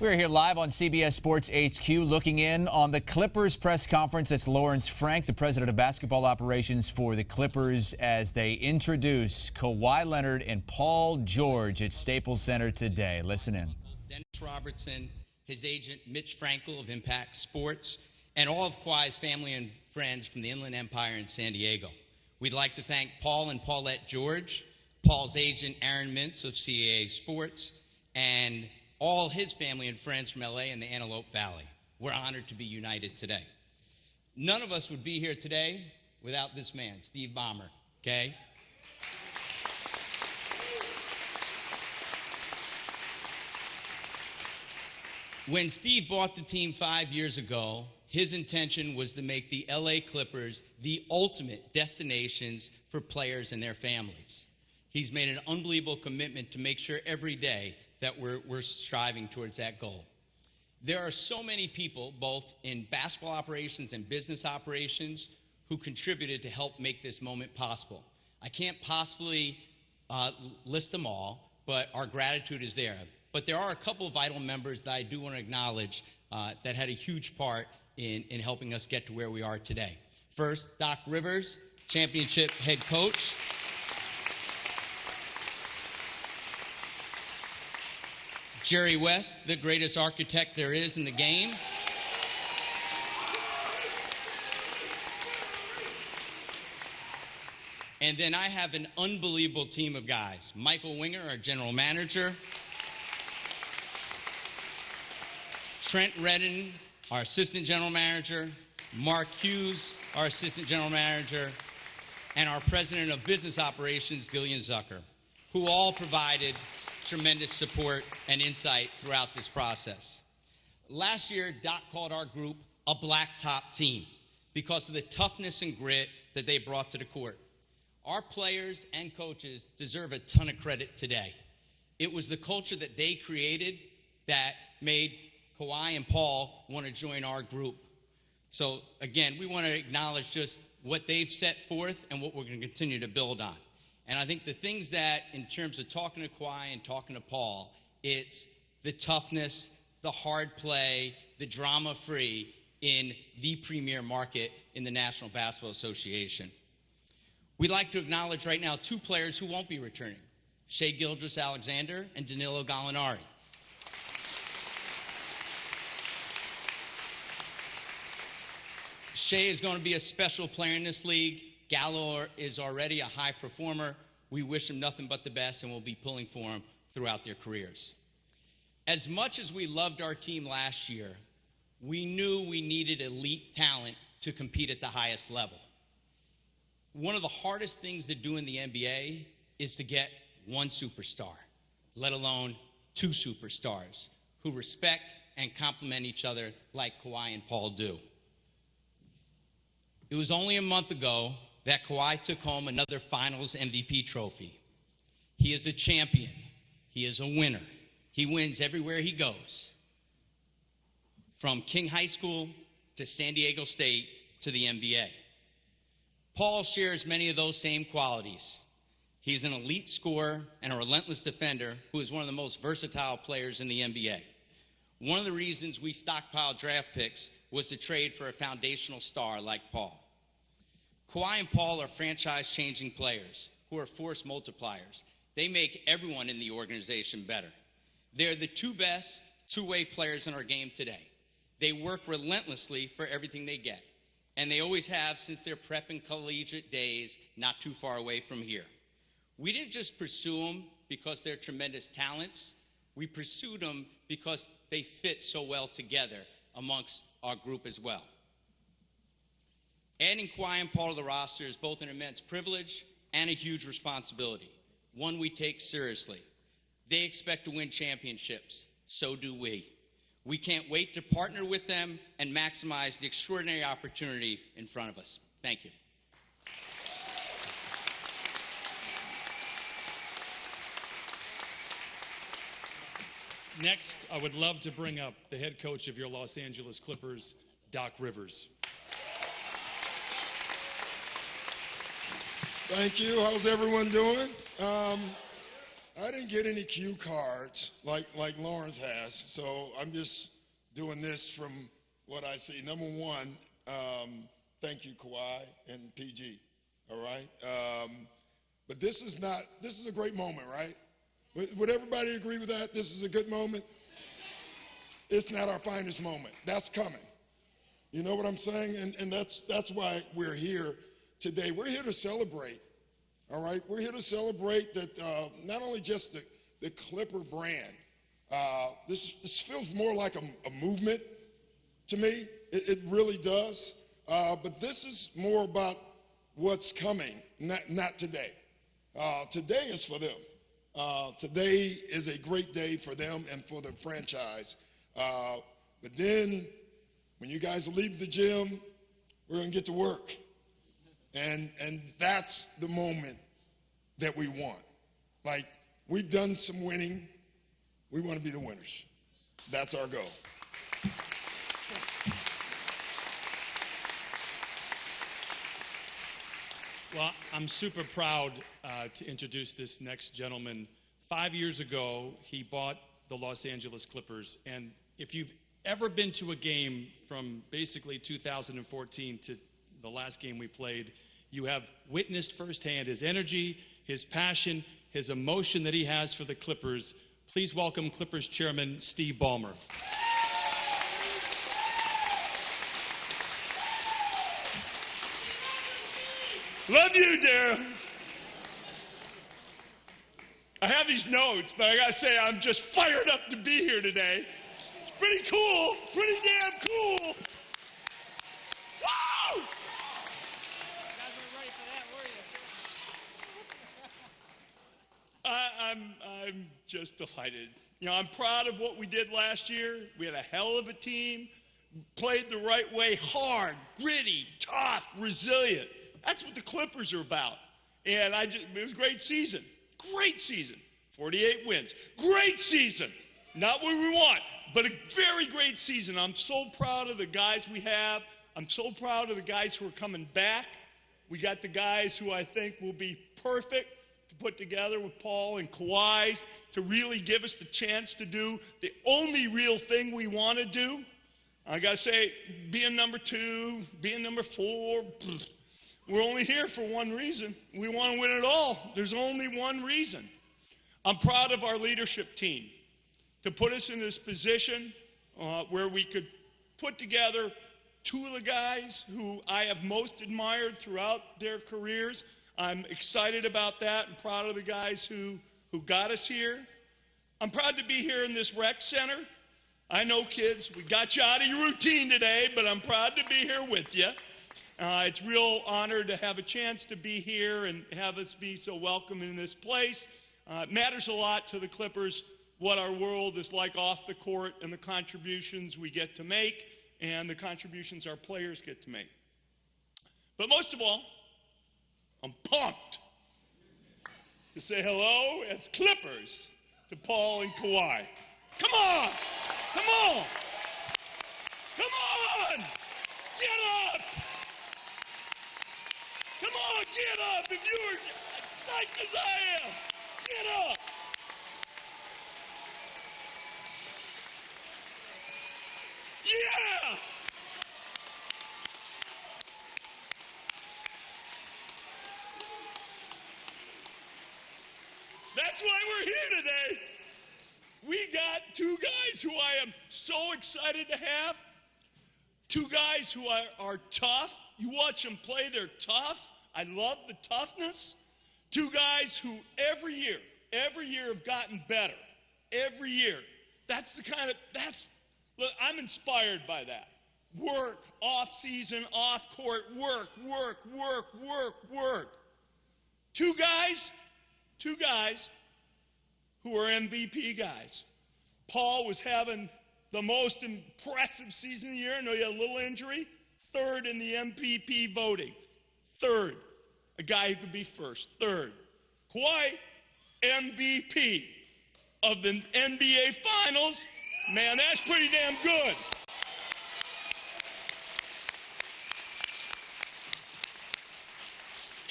We're here live on CBS Sports HQ looking in on the Clippers press conference. It's Lawrence Frank, the president of basketball operations for the Clippers, as they introduce Kawhi Leonard and Paul George at Staples Center today. Listen in. Dennis Robertson, his agent Mitch Frankel of Impact Sports, and all of Kawhi's family and friends from the Inland Empire in San Diego. We'd like to thank Paul and Paulette George, Paul's agent Aaron Mintz of CAA Sports, and all his family and friends from LA and the Antelope Valley. We're honored to be united today. None of us would be here today without this man, Steve Ballmer, okay? When Steve bought the team 5 years ago, his intention was to make the LA Clippers the ultimate destinations for players and their families. He's made an unbelievable commitment to make sure every day that we're striving towards that goal. There are so many people, both in basketball operations and business operations, who contributed to help make this moment possible. I can't possibly list them all, but our gratitude is there. But there are a couple of vital members that I do want to acknowledge that had a huge part in helping us get to where we are today. First, Doc Rivers, championship head coach. Jerry West, the greatest architect there is in the game. And then I have an unbelievable team of guys. Michael Winger, our general manager. Trent Redden, our assistant general manager. Mark Hughes, our assistant general manager. And our president of business operations, Gillian Zucker, who all provided tremendous support and insight throughout this process. Last year, Doc called our group a blacktop team because of the toughness and grit that they brought to the court. Our players and coaches deserve a ton of credit today. It was the culture that they created that made Kawhi and Paul want to join our group. So again, we want to acknowledge just what they've set forth and what we're going to continue to build on. And I think the things that, in terms of talking to Kawhi and talking to Paul, it's the toughness, the hard play, the drama-free in the premier market in the National Basketball Association. We'd like to acknowledge right now two players who won't be returning, Shai Gilgeous-Alexander and Danilo Gallinari. Shai is going to be a special player in this league. Gallo is already a high performer. We wish him nothing but the best, and we'll be pulling for him throughout their careers. As much as we loved our team last year, we knew we needed elite talent to compete at the highest level. One of the hardest things to do in the NBA is to get one superstar, let alone two superstars who respect and complement each other like Kawhi and Paul do. It was only a month ago that Kawhi took home another Finals MVP trophy. He is a champion. He is a winner. He wins everywhere he goes, from King High School to San Diego State to the NBA. Paul shares many of those same qualities. He's an elite scorer and a relentless defender who is one of the most versatile players in the NBA. One of the reasons we stockpiled draft picks was to trade for a foundational star like Paul. Kawhi and Paul are franchise-changing players who are force multipliers. They make everyone in the organization better. They're the two best two-way players in our game today. They work relentlessly for everything they get, and they always have since their prep and collegiate days not too far away from here. We didn't just pursue them because they're tremendous talents. We pursued them because they fit so well together amongst our group as well. Adding Kawhi and Paul to the roster is both an immense privilege and a huge responsibility, one we take seriously. They expect to win championships. So do we. We can't wait to partner with them and maximize the extraordinary opportunity in front of us. Thank you. Next, I would love to bring up the head coach of your Los Angeles Clippers, Doc Rivers. Thank you. How's everyone doing? I didn't get any cue cards like Lawrence has, so I'm just doing this from what I see. Number one, thank you, Kawhi and PG, all right? But this is a great moment, right? Would everybody agree with that? This is a good moment? It's not our finest moment. That's coming. You know what I'm saying? And that's why we're here today. We're here to celebrate, all right? We're here to celebrate that not only just the Clipper brand. This feels more like a movement to me. It really does. But this is more about what's coming, not today. Today is for them. Today is a great day for them and for the franchise. But then when you guys leave the gym, we're going to get to work. And that's the moment that we want. Like, we've done some winning. We want to be the winners. That's our goal. Well, I'm super proud to introduce this next gentleman. 5 years ago, he bought the Los Angeles Clippers. And if you've ever been to a game from basically 2014 to the last game we played, you have witnessed firsthand his energy, his passion, his emotion that he has for the Clippers. Please welcome Clippers chairman Steve Ballmer. Love you, Darren. I have these notes, but I gotta say I'm just fired up to be here today. It's pretty cool, pretty damn cool. Woo! I'm just delighted. You know, I'm proud of what we did last year. We had a hell of a team, played the right way, hard, gritty, tough, resilient. That's what the Clippers are about. And it was a great season. Great season. 48 wins. Great season. Not what we want, but a very great season. I'm so proud of the guys we have. I'm so proud of the guys who are coming back. We got the guys who I think will be perfect to put together with Paul and Kawhi to really give us the chance to do the only real thing we want to do. I got to say, being number 2, being number 4, we're only here for one reason. We want to win it all. There's only one reason. I'm proud of our leadership team to put us in this position where we could put together 2 of the guys who I have most admired throughout their careers. I'm excited about that and proud of the guys who got us here. I'm proud to be here in this rec center. I know, kids, we got you out of your routine today, but I'm proud to be here with you. It's a real honor to have a chance to be here and have us be so welcome in this place. It matters a lot to the Clippers what our world is like off the court and the contributions we get to make and the contributions our players get to make. But most of all, I'm pumped to say hello as Clippers to Paul and Kawhi. Come on! Come on! Come on! Get up! Come on, get up if you're psyched as I am. Get up. Yeah. That's why we're here today. We got 2 guys who I am so excited to have. 2 guys who are tough. You watch them play, they're tough. I love the toughness. 2 guys who every year have gotten better. Every year. Look, I'm inspired by that. Work, off season, off court, work. 2 guys who are MVP guys. Paul was having the most impressive season of the year. I know he had a little injury. 3rd in the MVP voting. 3rd. A guy who could be 1st. 3rd. Kawhi, MVP of the NBA Finals. Man, that's pretty damn good.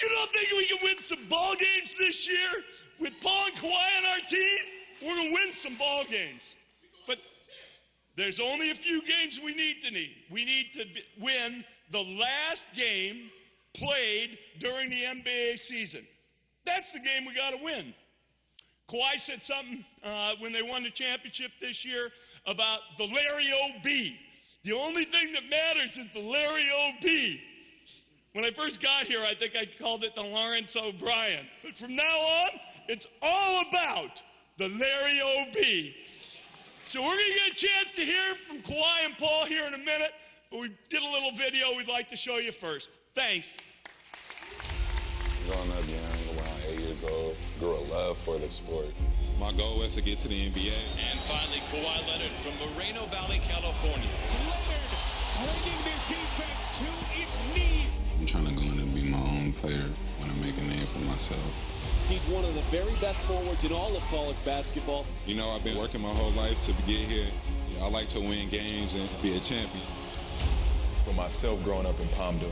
You don't think think we can win some ball games this year with Paul and Kawhi on our team? We're going to win some ball games. But there's only a few games we need. We need to win the last game played during the NBA season. That's the game we got to win. Kawhi said something when they won the championship this year about the Larry O.B. The only thing that matters is the Larry O.B. When I first got here, I think I called it the Lawrence O'Brien. But from now on, it's all about the Larry O.B. So we're going to get a chance to hear from Kawhi and Paul here in a minute, but we did a little video we'd like to show you first. Thanks. Growing up young, around 8 years old, grew a love for the sport. My goal was to get to the NBA. And finally, Kawhi Leonard from Moreno Valley, California. Leonard bringing this defense to its knees. I'm trying to go in and be my own player when I make a name for myself. He's one of the very best forwards in all of college basketball. You know, I've been working my whole life to get here. I like to win games and be a champion. For myself, growing up in Palmdale,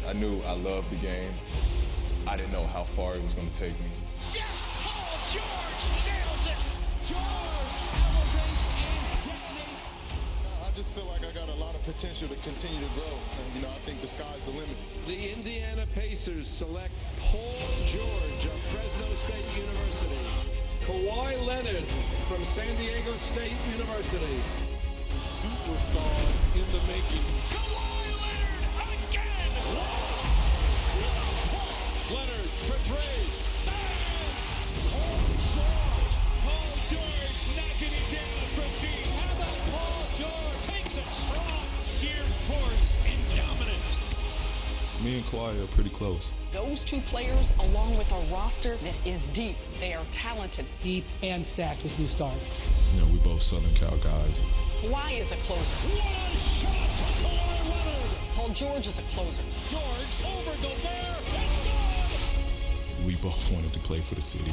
I knew I loved the game. I didn't know how far it was going to take me. Yes! Oh, George nails it! George elevates and detonates. I just feel like I got a lot of potential to continue to grow. You know, I think the sky's the limit. The Indiana Pacers select Paul George of Fresno State University. Kawhi Leonard from San Diego State University. The superstar in the making. Kawhi Leonard again! Leonard for three. Paul George knocking it down from deep. How about Paul George takes it strong, sheer force and dominance. Me and Kawhi are pretty close. Those two players, along with a roster that is deep, they are talented. Deep and stacked with new stars. You know, we both Southern Cal guys. Kawhi is a closer. What a shot from Kawhi Leonard! Paul George is a closer. George over Gobert, it's good! We both wanted to play for the city.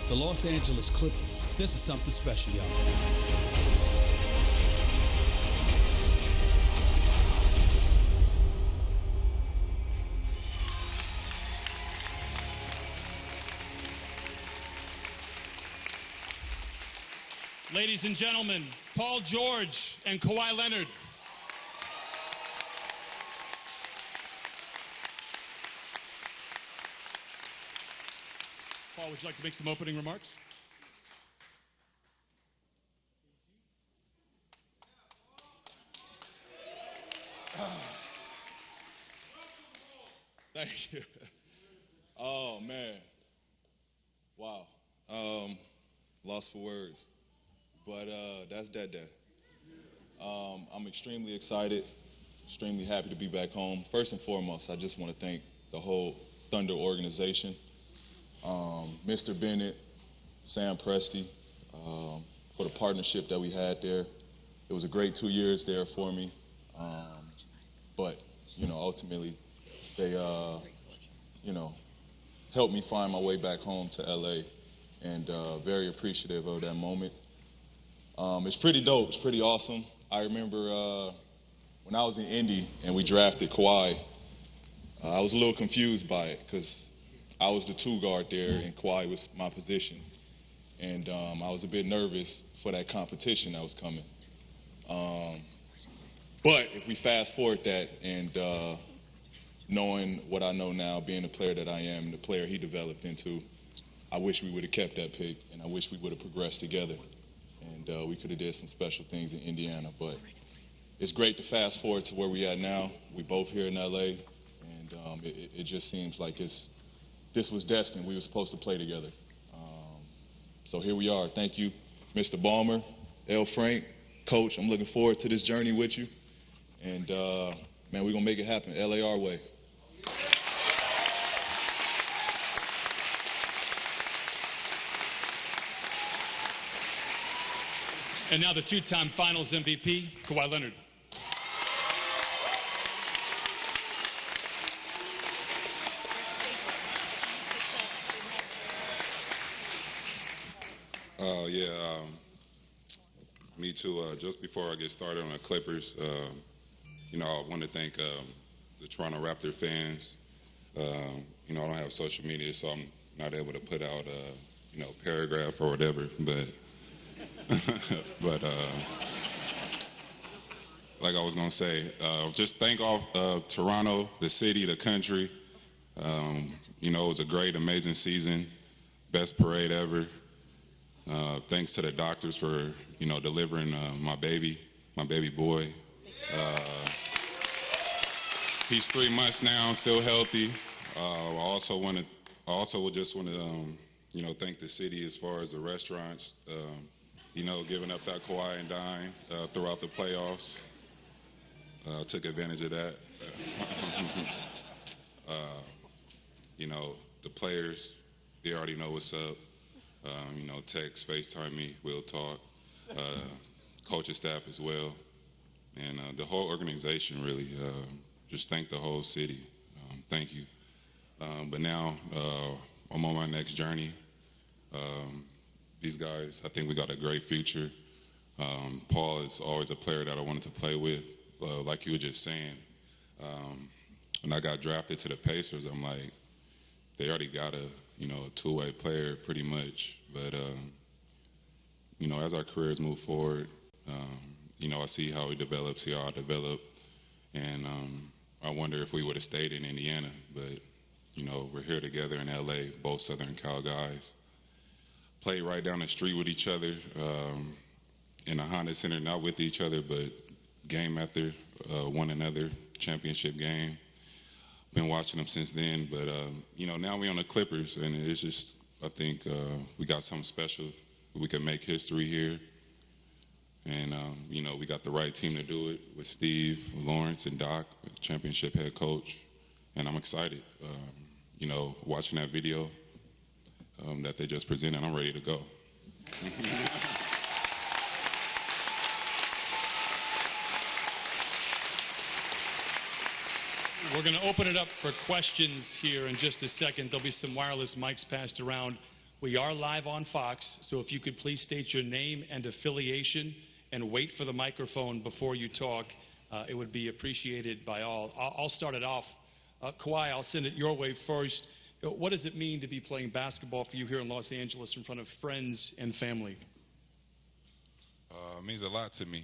The Los Angeles Clippers. This is something special, y'all. Ladies and gentlemen, Paul George and Kawhi Leonard. Paul, would you like to make some opening remarks? Thank you. Oh, man. Wow. Lost for words. But that's that day. I'm extremely excited, extremely happy to be back home. First and foremost, I just want to thank the whole Thunder organization, Mr. Bennett, Sam Presti, for the partnership that we had there. It was a great 2 years there for me. But, you know, ultimately, they, you know, helped me find my way back home to L.A. and very appreciative of that moment. It's pretty dope. It's pretty awesome. I remember when I was in Indy and we drafted Kawhi, I was a little confused by it because I was the two guard there and Kawhi was my position. And I was a bit nervous for that competition that was coming. But if we fast forward that and knowing what I know now, being the player that I am, the player he developed into, I wish we would have kept that pick and I wish we would have progressed together. And we could have did some special things in Indiana. But it's great to fast forward to where we at now. We both here in L.A. And it just seems like this was destined. We were supposed to play together. So here we are. Thank you, Mr. Balmer, L. Frank, Coach. I'm looking forward to this journey with you. And, man, we're going to make it happen. L.A. our way. And now the two-time Finals MVP, Kawhi Leonard. Me too. Just before I get started on the Clippers, you know, I want to thank the Toronto Raptor fans You know, I don't have social media, so I'm not able to put out a, you know, paragraph or whatever. But, but like I was gonna say, just thank all Toronto, the city, the country. You know, it was a great, amazing season, best parade ever. Thanks to the doctors for, you know, delivering my baby boy. He's 3 months now, still healthy. I also would just want to, you know, thank the city as far as the restaurants, you know, giving up that Kawhi and dine throughout the playoffs. Took advantage of that. You know, the players, they already know what's up. You know, text, FaceTime me, we'll talk. Coaching staff as well. And the whole organization, really. Just thank the whole city. Thank you. But now I'm on my next journey. These guys, I think we got a great future. Paul is always a player that I wanted to play with. Like you were just saying, when I got drafted to the Pacers, I'm like, they already got a two-way player pretty much. But, you know, as our careers move forward, you know, I see how he develops, see how I develop. And I wonder if we would have stayed in Indiana. But, you know, we're here together in L.A., both Southern Cal guys. Played right down the street with each other in a Honda Center, not with each other, but game after one another, championship game. Been watching them since then, but, you know, now we're on the Clippers, and it's just, I think we got something special. We can make history here. And, you know, we got the right team to do it with Steve, Lawrence, and Doc, championship head coach. And I'm excited. You know, watching that video that they just presented, I'm ready to go. We're going to open it up for questions here in just a second. There'll be some wireless mics passed around. We are live on Fox, so if you could please state your name and affiliation and wait for the microphone before you talk, it would be appreciated by all. I'll start it off. Kawhi, I'll send it your way first. What does it mean to be playing basketball for you here in Los Angeles in front of friends and family? It means a lot to me.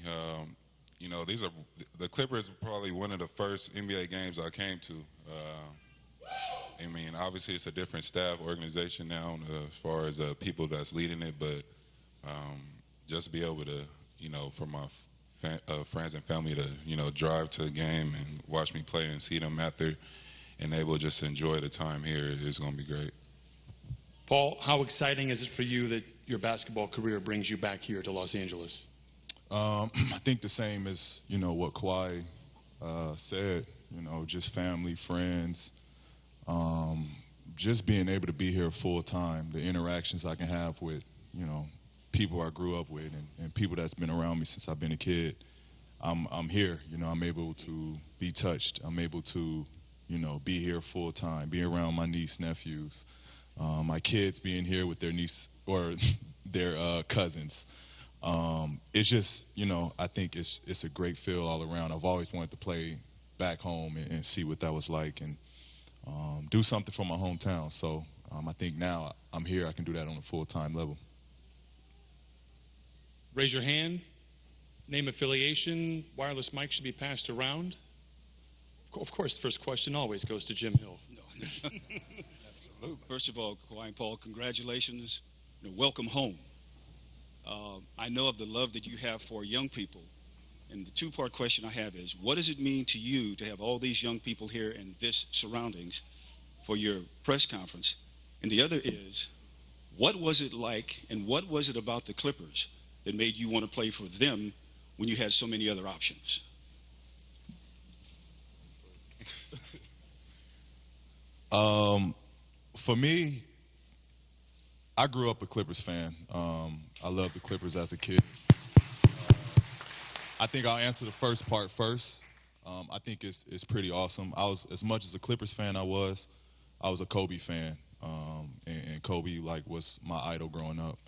You know, the Clippers are probably one of the first NBA games I came to. I mean, obviously it's a different staff organization now as far as people that's leading it, but just be able to, you know, for my friends and family to, you know, drive to a game and watch me play and see them after and able to just enjoy the time here is going to be great. Paul, how exciting is it for you that your basketball career brings you back here to Los Angeles? I think the same as, you know, what Kawhi said, you know, just family, friends, just being able to be here full time, the interactions I can have with, you know, people I grew up with and people that's been around me since I've been a kid. I'm here, you know, I'm able to be touched. I'm able to, you know, be here full time, be around my niece, nephews, my kids being here with their niece or their cousins. It's just, you know, I think it's a great feel all around. I've always wanted to play back home and see what that was like and do something for my hometown. So I think now I'm here, I can do that on a full-time level. Raise your hand. Name, affiliation. Wireless mic should be passed around. Of course, the first question always goes to Jim Hill. Absolutely. First of all, Kawhi and Paul, congratulations. You know, welcome home. I know of the love that you have for young people. And the two-part question I have is, what does it mean to you to have all these young people here in this surroundings for your press conference? And the other is, what was it like and what was it about the Clippers that made you want to play for them when you had so many other options? For me, I grew up a Clippers fan. I loved the Clippers as a kid. I think I'll answer the first part first. I think it's pretty awesome. I was, as much as a Clippers fan I was a Kobe fan. And Kobe was my idol growing up.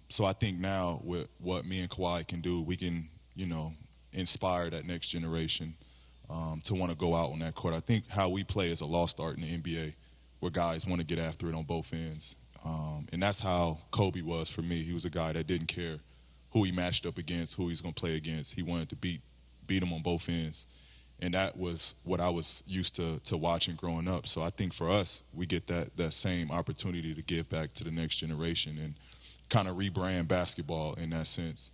So I think now with what me and Kawhi can do, we can, you know, inspire that next generation. to want to go out on that court. I think how we play is a lost art in the NBA, where guys want to get after it on both ends. And that's how Kobe was for me. He was a guy that didn't care who he matched up against, who he's going to play against. He wanted to beat him on both ends. And that was what I was used to watching growing up. So I think for us, we get that same opportunity to give back to the next generation and kind of rebrand basketball in that sense.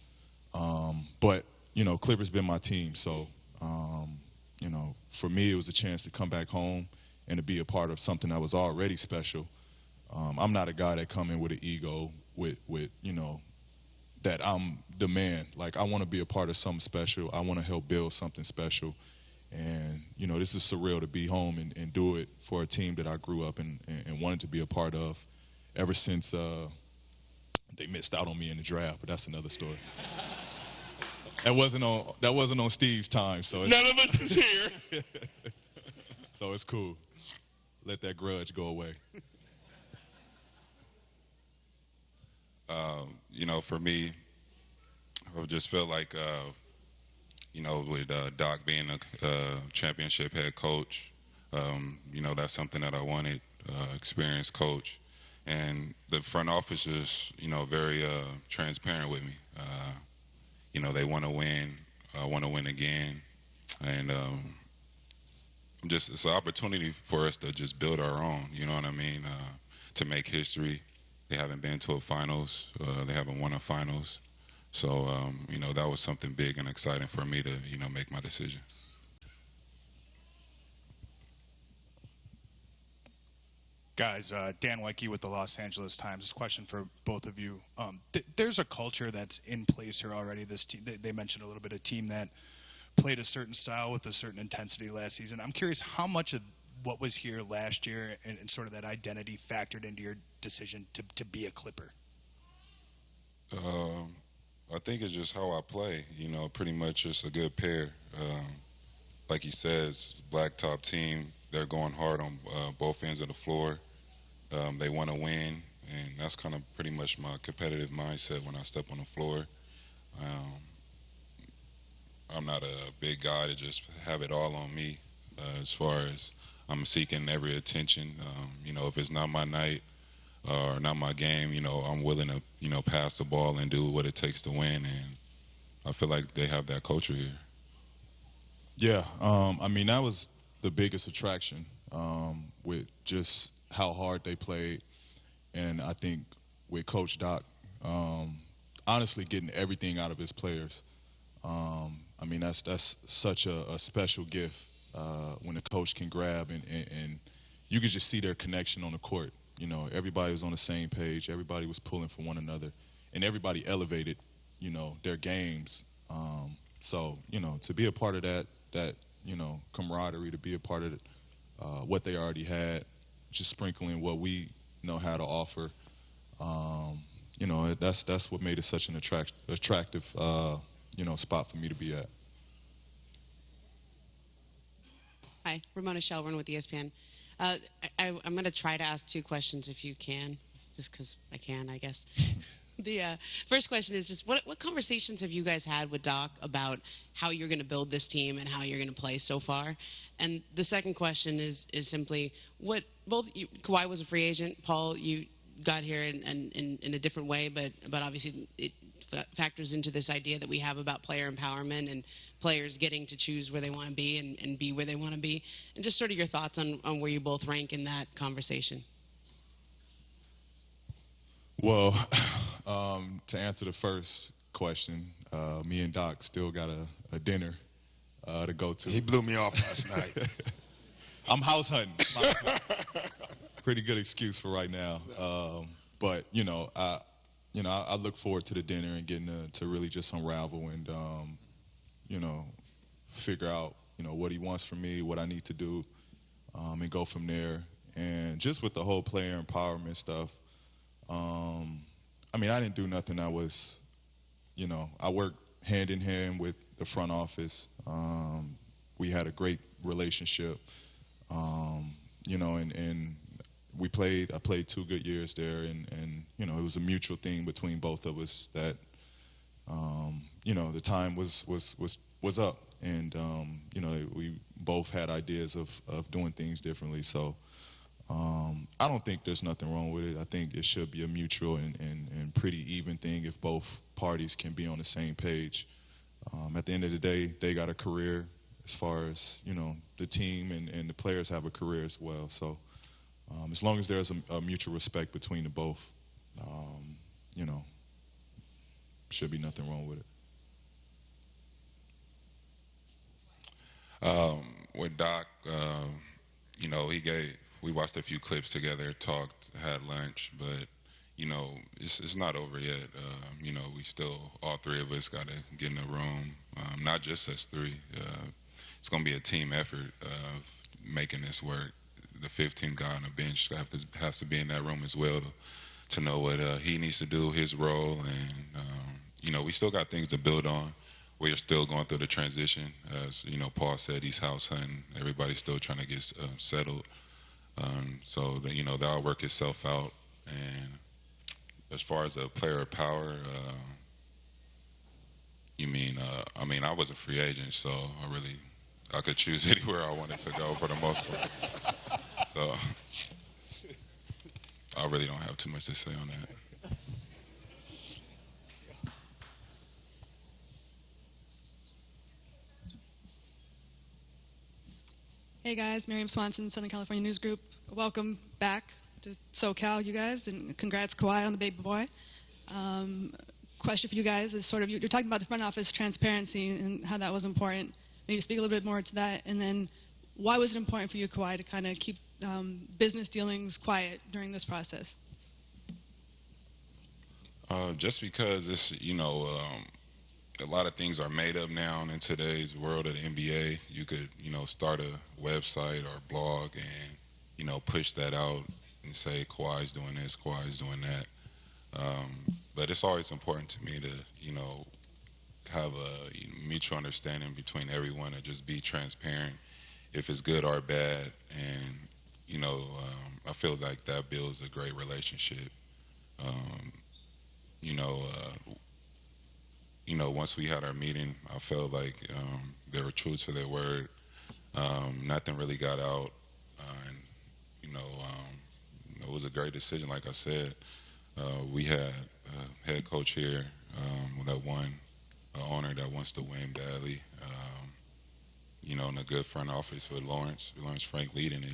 But, Clippers been my team. So, for me, it was a chance to come back home and to be a part of something that was already special. I'm not a guy that come in with an ego with that I'm the man. Like, I want to be a part of something special. I want to help build something special. And, this is surreal to be home and do it for a team that I grew up and wanted to be a part of ever since they missed out on me in the draft, but that's another story. That wasn't on Steve's time, so none of us is here. So it's cool. Let that grudge go away. For me, I just feel like, with Doc being a championship head coach, that's something that I wanted, experienced coach. And the front office is, very transparent with me. They want to win. I want to win again. And it's an opportunity for us to just build our own, you know what I mean, to make history. They haven't been to a finals. They haven't won a finals. So, that was something big and exciting for me to, make my decision. Guys, Dan Weike with the Los Angeles Times. This question for both of you. There's a culture that's in place here already. This team, they mentioned a little bit, a team that played a certain style with a certain intensity last season. I'm curious how much of what was here last year and sort of that identity factored into your decision to be a Clipper. I think it's just how I play. Pretty much just a good pair. Like he says, blacktop team. They're going hard on both ends of the floor. They want to win, and that's kind of pretty much my competitive mindset when I step on the floor. I'm not a big guy to just have it all on me as far as I'm seeking every attention. If it's not my night or not my game, I'm willing to, pass the ball and do what it takes to win, and I feel like they have that culture here. Yeah, that was the biggest attraction with just how hard they played. And I think with Coach Doc, honestly getting everything out of his players. That's such a special gift when a coach can grab and you can just see their connection on the court. Everybody was on the same page. Everybody was pulling for one another. And everybody elevated, their games. To be a part of that camaraderie, to be a part of what they already had, just sprinkling what we know how to offer. That's what made it such an attractive, spot for me to be at. Hi, Ramona Shelburne with ESPN. I'm going to try to ask two questions if you can, just because I can, I guess. The first question is just what conversations have you guys had with Doc about how you're going to build this team and how you're going to play so far? And the second question is simply Kawhi was a free agent. Paul, you got here in a different way, but obviously it factors into this idea that we have about player empowerment and players getting to choose where they want to be and be where they want to be. And just sort of your thoughts on where you both rank in that conversation. Well, to answer the first question, me and Doc still got a dinner to go to. He blew me off last night. I'm house hunting. Pretty good excuse for right now. But I look forward to the dinner and getting to really just unravel and figure out what he wants from me, what I need to do, and go from there. And just with the whole player empowerment stuff. I didn't do nothing. I worked hand in hand with the front office. We had a great relationship, and I played 2 good years there, and it was a mutual thing between both of us that, the time was up. and we both had ideas of doing things differently. So I don't think there's nothing wrong with it. I think it should be a mutual and pretty even thing if both parties can be on the same page. At the end of the day, they got a career as far as, the team and the players have a career as well. So as long as there's a mutual respect between the both, should be nothing wrong with it. With Doc, we watched a few clips together, talked, had lunch, but, it's not over yet. We still, all three of us got to get in a room, not just us three. It's going to be a team effort of making this work. The 15th guy on the bench has to be in that room as well to know what he needs to do, his role, and, we still got things to build on. We're still going through the transition. As, Paul said, he's house hunting. Everybody's still trying to get settled. So, that'll work itself out. And as far as a player of power, I was a free agent, so I could choose anywhere I wanted to go for the most part. So I really don't have too much to say on that. Hey guys, Miriam Swanson, Southern California News Group. Welcome back to SoCal, you guys, and congrats, Kawhi, on the baby boy. Question for you guys is sort of, you're talking about the front office transparency and how that was important. Maybe speak a little bit more to that, and then why was it important for you, Kawhi, to kind of keep business dealings quiet during this process? Just because it's, a lot of things are made up now in today's world of the NBA. You could, start a website or blog and, push that out and say Kawhi's doing this, Kawhi's doing that. But it's always important to me to, have a mutual understanding between everyone and just be transparent if it's good or bad. And, I feel like that builds a great relationship. Once we had our meeting, I felt like they were true to their word. Nothing really got out. It was a great decision, like I said. We had a head coach here that won, an owner that wants to win badly, and a good front office with Lawrence Frank leading it.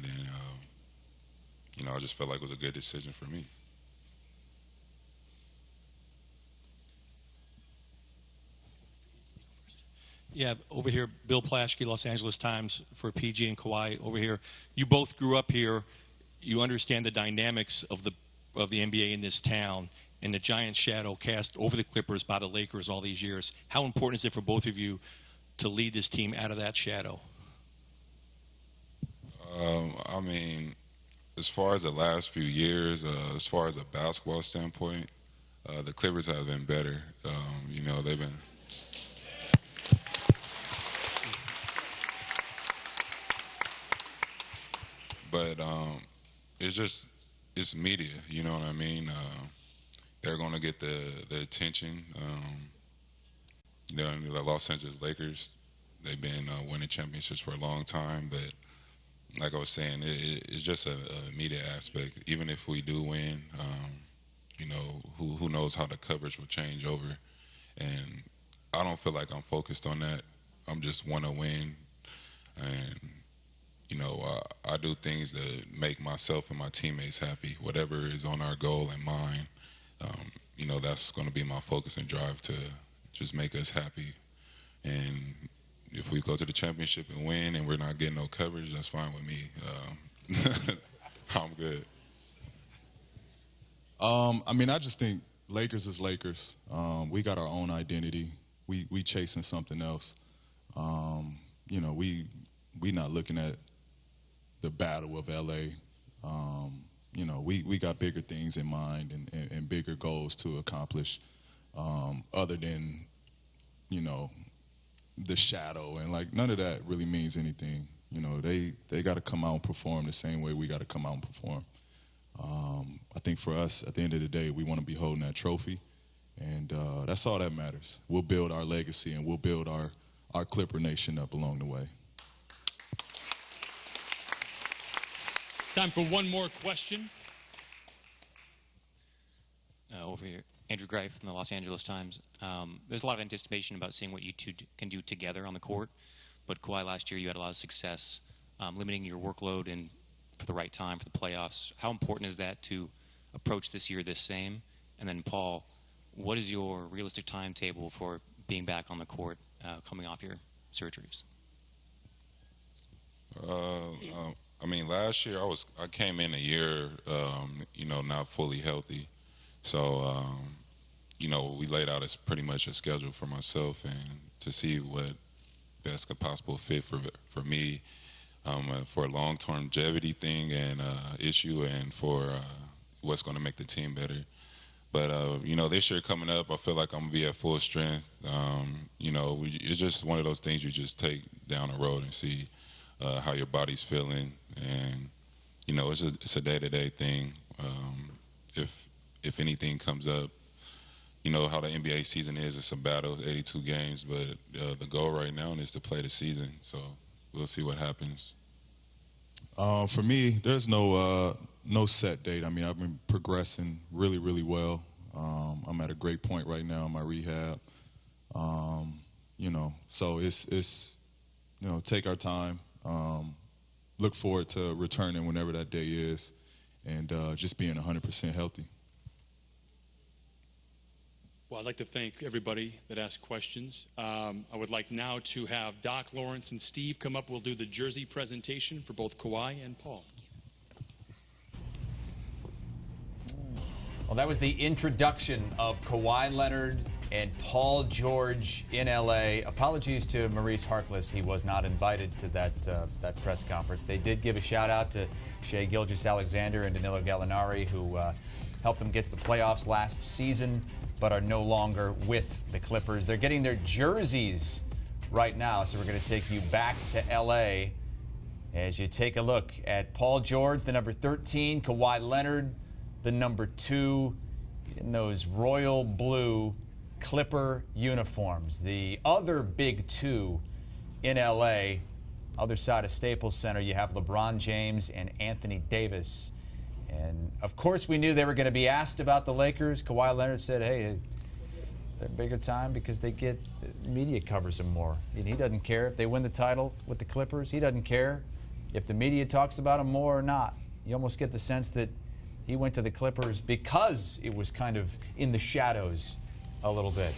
And, I just felt like it was a good decision for me. Yeah, over here, Bill Plaschke, Los Angeles Times, for PG and Kawhi over here. You both grew up here. You understand the dynamics of the NBA in this town and the giant shadow cast over the Clippers by the Lakers all these years. How important is it for both of you to lead this team out of that shadow? As far as the last few years, as far as a basketball standpoint, the Clippers have been better. They've been... But it's media, you know what I mean? They're going to get the attention. The Los Angeles Lakers, they've been winning championships for a long time. But like I was saying, it's just a media aspect. Even if we do win, who knows how the coverage will change over. And I don't feel like I'm focused on that. I'm just want to win. And I do things that make myself and my teammates happy. Whatever is on our goal and mind, that's going to be my focus and drive to just make us happy. And if we go to the championship and win and we're not getting no coverage, that's fine with me. I'm good. I just think Lakers is Lakers. We got our own identity. We chasing something else. We not looking at the battle of LA. We got bigger things in mind and bigger goals to accomplish, other than, the shadow, and none of that really means anything. They got to come out and perform the same way we got to come out and perform. I think for us, at the end of the day, we want to be holding that trophy, and that's all that matters. We'll build our legacy and we'll build our our Clipper Nation up along the way. Time for one more question. Over here, Andrew Greif from the Los Angeles Times. There's a lot of anticipation about seeing what you two can do together on the court, but Kawhi, last year you had a lot of success limiting your workload and for the right time for the playoffs. How important is that to approach this year the same? And then Paul, what is your realistic timetable for being back on the court coming off your surgeries? I mean, last year I came in a year, not fully healthy. So, we laid out pretty much a schedule for myself and to see what best could possible fit for me, for a long-term longevity thing and issue, and for what's going to make the team better. But this year coming up, I feel like I'm gonna be at full strength. It's just one of those things you just take down the road and see how your body's feeling, and it's a day-to-day thing. If anything comes up, how the NBA season is. It's a battle, 82 games, but the goal right now is to play the season. So we'll see what happens. For me, there's no set date. I mean, I've been progressing really, really well. I'm at a great point right now in my rehab. So it's take our time. Look forward to returning whenever that day is, and just being 100% healthy. Well, I'd like to thank everybody that asked questions. I would like now to have Doc, Lawrence, and Steve come up. We'll do the jersey presentation for both Kawhi and Paul. Well, that was the introduction of Kawhi Leonard and Paul George in L.A. Apologies to Maurice Harkless. He was not invited to that press conference. They did give a shout-out to Shai Gilgeous-Alexander and Danilo Gallinari, who helped them get to the playoffs last season, but are no longer with the Clippers. They're getting their jerseys right now, so we're going to take you back to L.A. as you take a look at Paul George, the number 13, Kawhi Leonard, the number 2, in those royal blue Clipper uniforms. The other big 2 in L.A., other side of Staples Center, you have LeBron James and Anthony Davis. And, of course, we knew they were going to be asked about the Lakers. Kawhi Leonard said, hey, they're bigger time because they get media covers them more. And he doesn't care if they win the title with the Clippers. He doesn't care if the media talks about them more or not. You almost get the sense that he went to the Clippers because it was kind of in the shadows a little bit.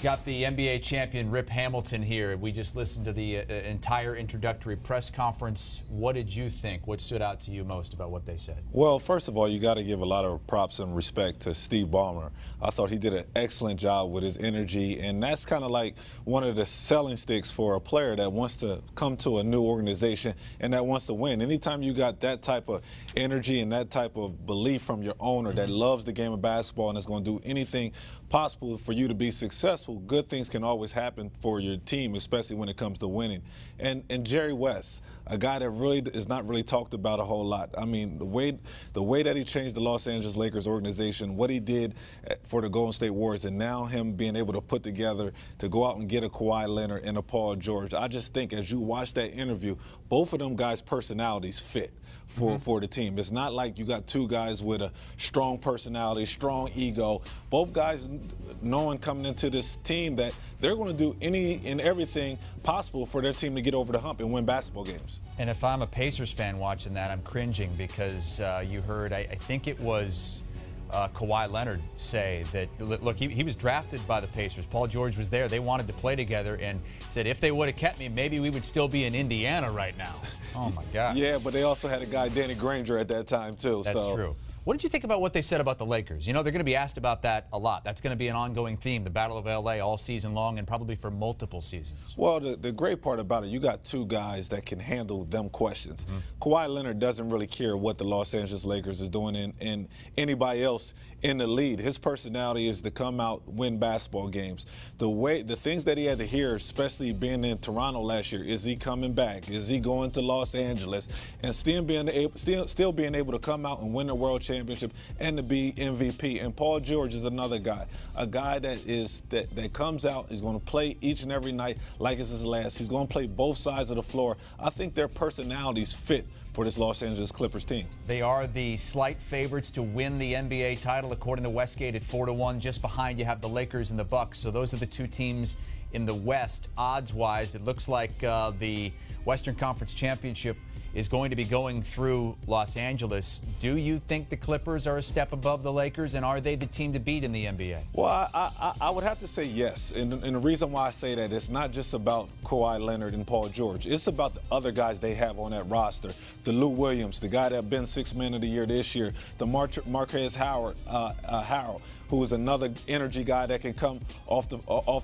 Got the NBA champion Rip Hamilton here. We just listened to the entire introductory press conference. What did you think? What stood out to you most about what they said? Well, first of all, you got to give a lot of props and respect to Steve Ballmer. I thought he did an excellent job with his energy, and that's kind of like one of the selling sticks for a player that wants to come to a new organization and that wants to win. Anytime you got that type of energy and that type of belief from your owner that loves the game of basketball and is going to do anything possible for you to be successful, good things can always happen for your team, especially when it comes to winning. And Jerry West, a guy that really is not really talked about a whole lot. I mean, the way that he changed the Los Angeles Lakers organization, what he did for the Golden State Warriors, and now him being able to put together to go out and get a Kawhi Leonard and a Paul George. I just think as you watch that interview, both of them guys' personalities fit for the team. It's not like you got two guys with a strong personality, strong ego. Both guys knowing coming into this team that they're going to do any and everything possible for their team to get over the hump and win basketball games. And if I'm a Pacers fan watching that, I'm cringing because you heard, I think it was Kawhi Leonard say that, look, he was drafted by the Pacers. Paul George was there. They wanted to play together and said if they would have kept me, maybe we would still be in Indiana right now. Oh, my God. Yeah, but they also had a guy, Danny Granger, at that time, too. That's true. What did you think about what they said about the Lakers? You know, they're going to be asked about that a lot. That's going to be an ongoing theme, the Battle of L.A. all season long and probably for multiple seasons. Well, the great part about it, you got two guys that can handle them questions. Kawhi Leonard doesn't really care what the Los Angeles Lakers is doing and anybody else in the lead. His personality is to come out, win basketball games. The things that he had to hear, especially being in Toronto last year, is he coming back? Is he going to Los Angeles? And still being able to come out and win the World Championship championship and to be MVP. And Paul George is another guy, a guy that comes out, is going to play each and every night like it's his last. He's going to play both sides of the floor. I think their personalities fit for this Los Angeles Clippers team. They are the slight favorites to win the NBA title, according to Westgate, at 4-1. Just behind you have the Lakers and the Bucks. So those are the two teams in the West, odds-wise. It looks like the Western Conference Championship is going to be going through Los Angeles. Do you think the Clippers are a step above the Lakers, and are they the team to beat in the NBA? Well, I would have to say yes. And the reason why I say that, it's not just about Kawhi Leonard and Paul George. It's about the other guys they have on that roster. The Lou Williams, the guy that been Sixth Man of the Year this year. The Marquez Harrell, who is another energy guy that can come off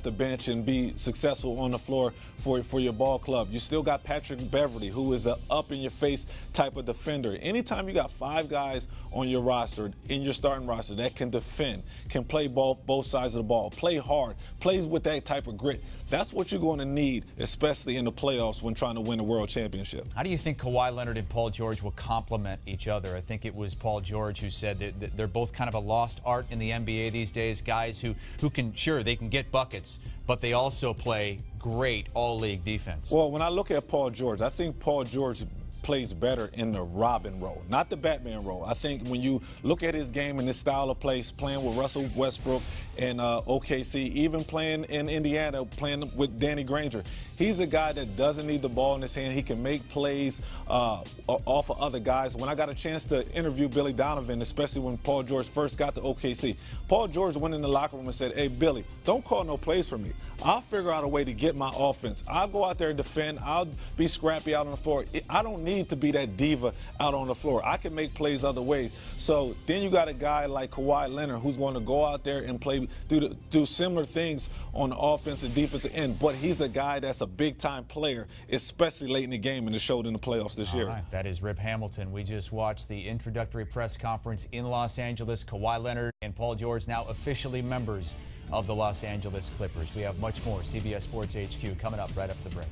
the bench and be successful on the floor for your ball club. You still got Patrick Beverly, who is an up-in-your-face type of defender. Anytime you got 5 guys on your roster, in your starting roster, that can defend, can play both sides of the ball, play hard, plays with that type of grit, that's what you're going to need, especially in the playoffs when trying to win a world championship. How do you think Kawhi Leonard and Paul George will complement each other? I think it was Paul George who said that they're both kind of a lost art in the NBA these days, guys who can, sure, they can get buckets, but they also play great all-league defense. Well, when I look at Paul George, I think Paul George plays better in the Robin role, not the Batman role. I think when you look at his game and his style of play, playing with Russell Westbrook and OKC, even playing in Indiana, playing with Danny Granger, he's a guy that doesn't need the ball in his hand. He can make plays off of other guys. When I got a chance to interview Billy Donovan, especially when Paul George first got to OKC, Paul George went in the locker room and said, "Hey, Billy, don't call no plays for me. I'll figure out a way to get my offense. I'll go out there and defend. I'll be scrappy out on the floor. I don't need to be that diva out on the floor. I can make plays other ways." So then you got a guy like Kawhi Leonard who's going to go out there and play, do similar things on the offensive, defensive end. But he's a guy that's a big-time player, especially late in the game, and it showed in the playoffs this year. All right. That is Rip Hamilton. We just watched the introductory press conference in Los Angeles. Kawhi Leonard and Paul George now officially members of the Los Angeles Clippers. We have much more CBS Sports HQ coming up right after the break.